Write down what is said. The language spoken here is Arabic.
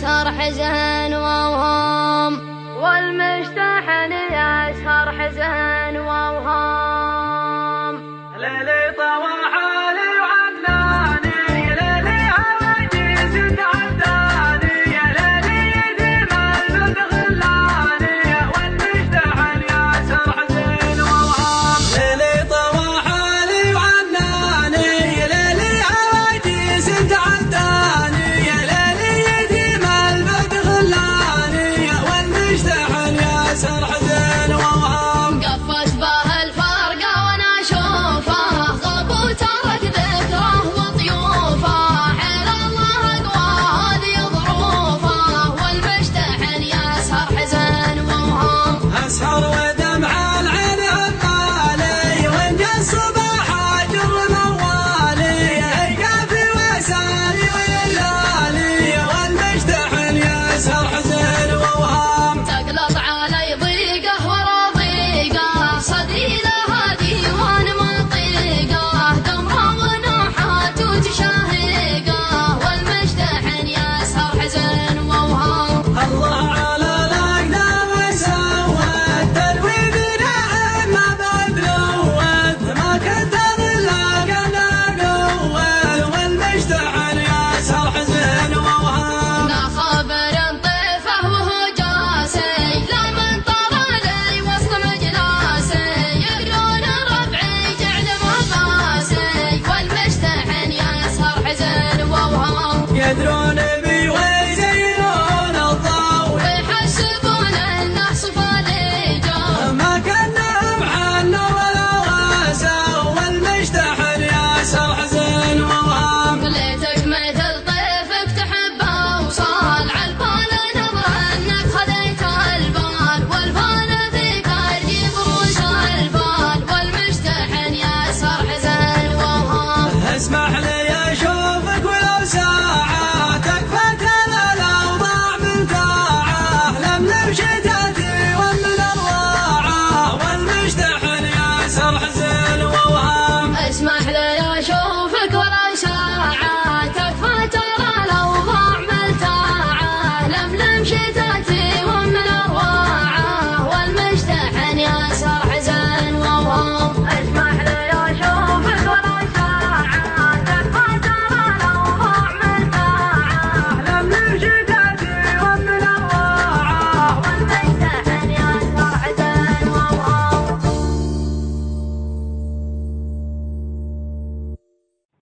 يسهر حزن ووهام، والمشتحن يسهر حزن ووهام. ليلي طوى حالي وعدناني، ليلي عواجيز عداني، ليلي يديم البد غلاني، والمشتحن يسهر حزن ووهام. ليلي طوى حالي وعدناني، ليلي عواجيز عداني، ليلي يديم البد غلاني، والمشتحن يسهر حزن ووهام. قفت به الفرقة وانا اشوفه، غاب وترك ذكره وطيوفه، حيل الله اقوى هذه ظروفه، والمشتحن يسهر حزن ووهام. اسهر ودمع العين عمالي، وانجى الصباح اجر موالي، هيقافي وسالي ويلالي، والمشتحن يسهر حزن ووهام. تقلط علي ضيقه ورا ضيقه، صدري لها ديوان منطقه، دمره ونوحات وتشاهقه، والمشتحن يسهر حزن ووهام. الله على الاقدام سوت، تلوي بناء ما بعد لوت، ما كنت الا قنا قوت، والمشتحن يسهر حزن ووهام. لا خبر طيفه وهو جاسي، لا من طرى لي وسط مجلاسي، يقرون ربعي جعل مباسي، والمشتحن يسهر حزن ووهام. يدرون بي ويزينون الضوء، ويحسبون انه صفى لجام، ما كنا محنا ولا واسع، والمشتحن يسهر حزن ووهام. ليتك مثل طيفك تحبه وصال، عالبال نظر انك خذيت البال، والبال فيك ارجيب روس البال، والمشتحن يسهر حزن ووهام. اسمح لي اشوفك ولو ساعة، تكفى الاوضاع من تاعه، لملم شتاتي ومن الضاعة، والمشتحن يسهر حزن ووهام. اسمح لي اشوف